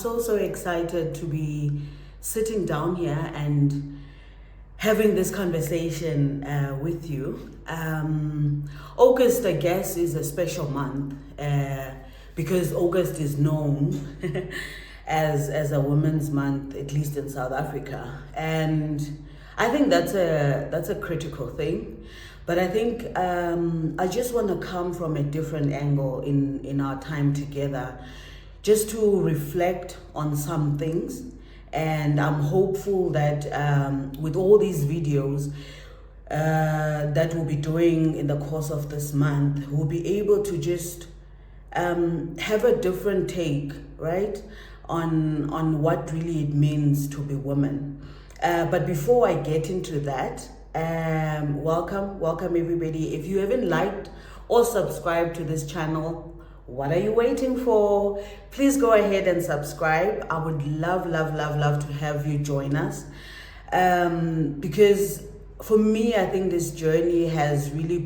so excited to be sitting down here and having this conversation with you. August, I guess, is a special month because August is known as a women's month, at least in South Africa. And I think that's a critical thing. But I think I just want to come from a different angle in our time together, just to reflect on some things. And I'm hopeful that with all these videos that we'll be doing in the course of this month, we'll be able to just have a different take, right, on what really it means to be woman. But before I get into that, welcome everybody. If you haven't liked or subscribed to this channel, what are you waiting for? Please go ahead and subscribe. I would love to have you join us, because for me, I think this journey has really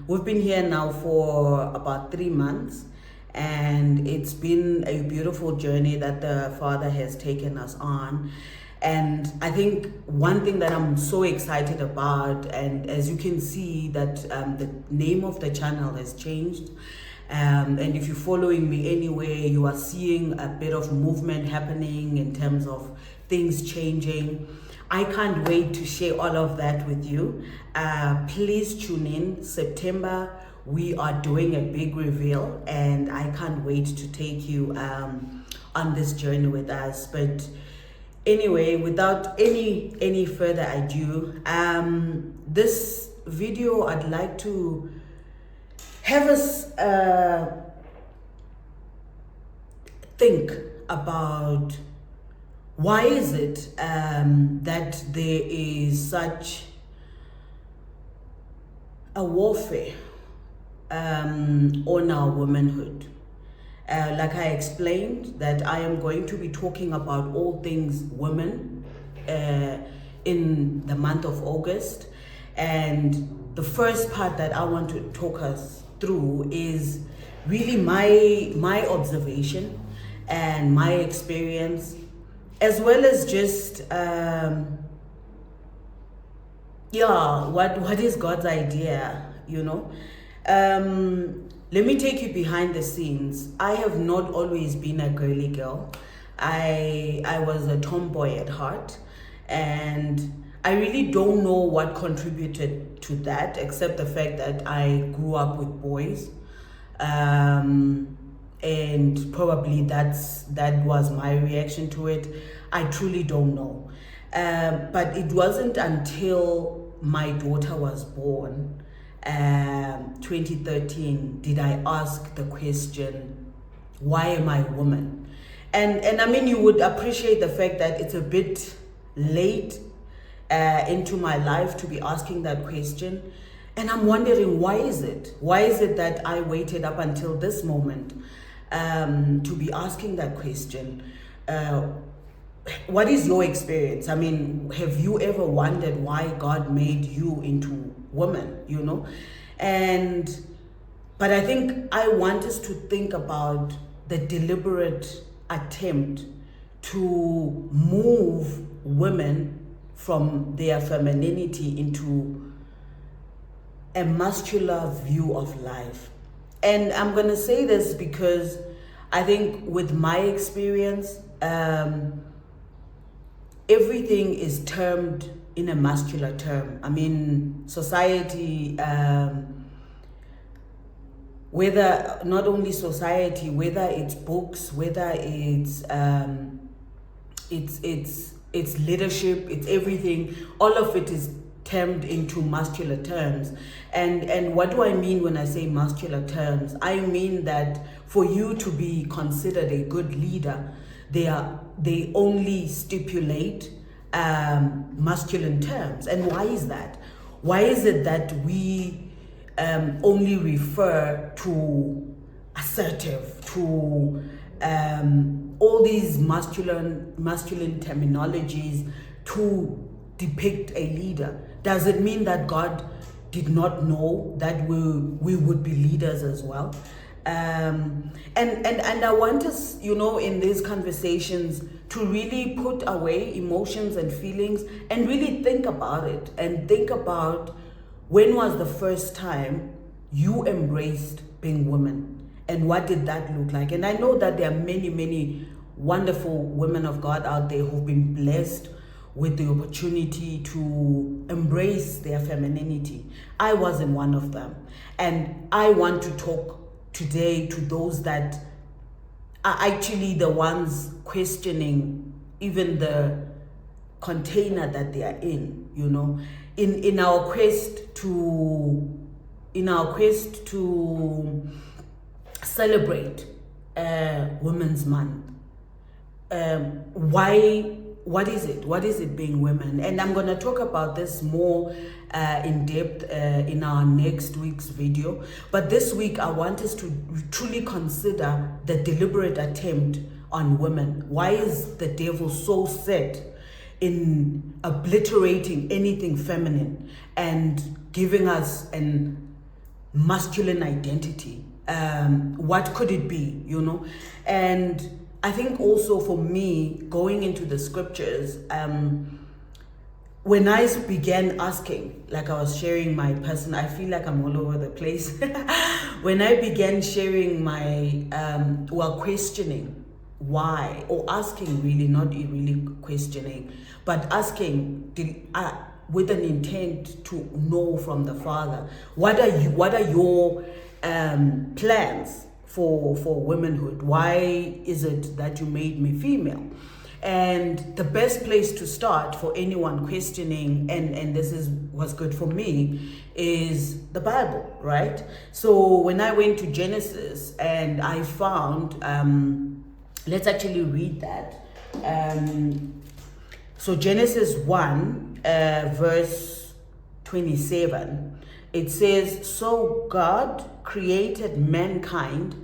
we've been here now for about 3 months, and it's been a beautiful journey that the Father has taken us on. And I think one thing that I'm so excited about, and as you can see that the name of the channel has changed, and if you're following me anywhere, you are seeing a bit of movement happening in terms of things changing. I can't wait to share all of that with you. Please tune in. September, we are doing a big reveal, and I can't wait to take you on this journey with us. But anyway, without any further ado, this video, I'd like to have us think about why is it that there is such a warfare on our womanhood. Like I explained, that I am going to be talking about all things women in the month of August. And the first part that I want to talk us through is really my observation and my experience, as well as just what is God's idea, you know. Let me take you behind the scenes. I have not always been a girly girl. I was a tomboy at heart, and I really don't know what contributed to that, except the fact that I grew up with boys. And probably that was my reaction to it. I truly don't know. But it wasn't until my daughter was born, 2013, did I ask the question, why am I a woman? And I mean, you would appreciate the fact that it's a bit late into my life to be asking that question. And I'm wondering, why is it that I waited up until this moment to be asking that question? What is your experience? I mean, have you ever wondered why God made you into woman, you know? But I think I want us to think about the deliberate attempt to move women from their femininity into a muscular view of life. And I'm going to say this because I think with my experience, everything is termed in a muscular term. I mean, society, whether not only society, whether it's books, whether it's leadership, it's everything, all of it is termed into muscular terms. And what do I mean when I say muscular terms? I mean that for you to be considered a good leader, they only stipulate masculine terms. And why is that? Why is it that we only refer to assertive, to all these masculine terminologies to depict a leader? Does it mean that God did not know that we would be leaders as well? And I want us, in these conversations to really put away emotions and feelings and really think about it, and think about when was the first time you embraced being woman, and what did that look like. And I know that there are many, many wonderful women of God out there who've been blessed with the opportunity to embrace their femininity. I wasn't one of them. And I want to talk today to those that are actually the ones questioning even the container that they are in, in our quest to celebrate Women's Month. What is it being women? And I'm going to talk about this more in depth in our next week's video. But this week I want us to truly consider the deliberate attempt on women. Why is the devil so set in obliterating anything feminine and giving us an masculine identity? What could it be, And I think also for me, going into the scriptures, when I began asking, like I was sharing my person, I feel like I'm all over the place. When I began sharing my, questioning why, or asking really, not really questioning, but asking with an intent to know from the Father, what are your plans for womanhood? Why is it that you made me female? And the best place to start for anyone questioning, and this was good for me, is the Bible, right? So when I went to Genesis and I found, let's actually read that. So Genesis 1, verse 27, it says, "So God created mankind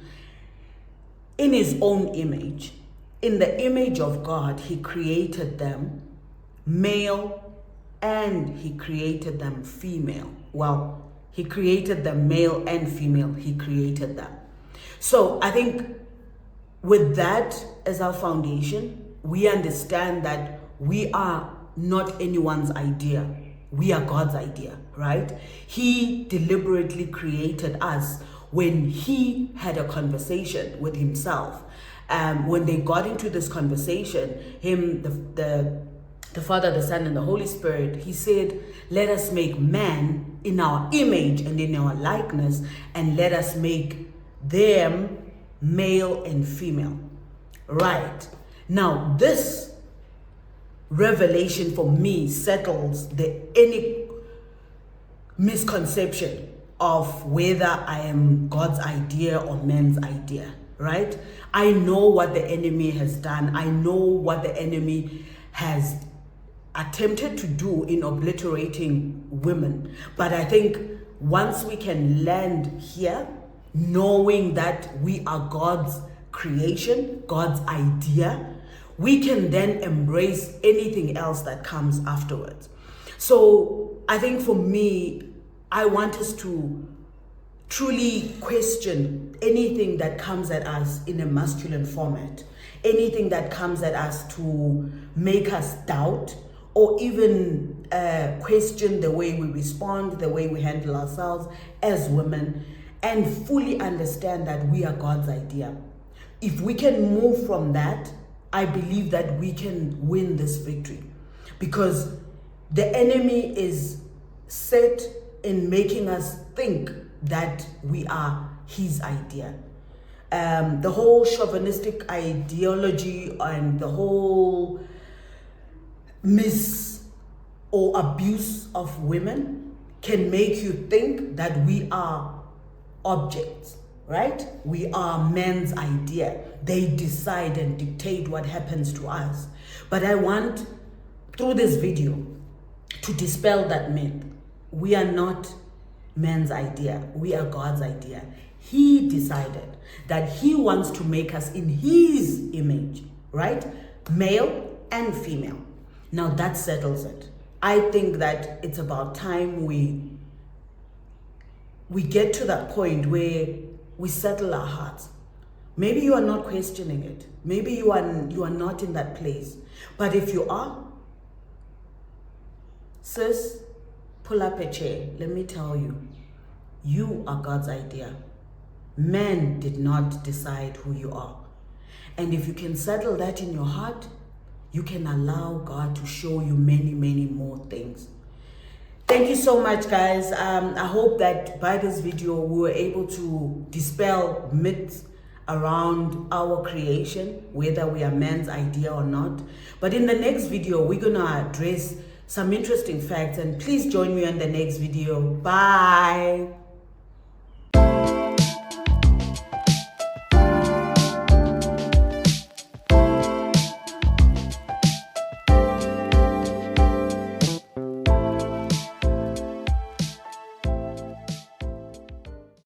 in his own image. In the image of God, he created them, male, and he created them female." Well, he created them male and female. He created them. So I think with that as our foundation, we understand that we are not anyone's idea. We are God's idea, right? He deliberately created us when he had a conversation with himself. When they got into this conversation, the Father, the Son, and the Holy Spirit, he said, "Let us make man in our image and in our likeness, and let us make them male and female." Right. Now, this revelation for me settles any misconception of whether I am God's idea or man's idea, right? I know what the enemy has done. I know what the enemy has attempted to do in obliterating women. But I think once we can land here, knowing that we are God's creation, God's idea, we can then embrace anything else that comes afterwards. So I think for me, I want us to truly question anything that comes at us in a masculine format, anything that comes at us to make us doubt or even question the way we respond, the way we handle ourselves as women, and fully understand that we are God's idea. If we can move from that, I believe that we can win this victory, because the enemy is set in making us think that we are his idea. The whole chauvinistic ideology and the whole or abuse of women can make you think that we are objects, right? We are men's idea. They decide and dictate what happens to us. But I want, through this video, to dispel that myth. We are not man's idea. We are God's idea. He decided that he wants to make us in his image, right? Male and female. Now that settles it. I think that it's about time we get to that point where we settle our hearts. Maybe you are not questioning it. Maybe you are not in that place. But if you are, sis, pull up a chair. Let me tell you, you are God's idea. Man did not decide who you are. And if you can settle that in your heart, you can allow God to show you many, many more things. Thank you so much, guys. I hope that by this video, we were able to dispel myths around our creation, whether we are man's idea or not. But in the next video, we're going to address some interesting facts. And please join me on the next video. Bye.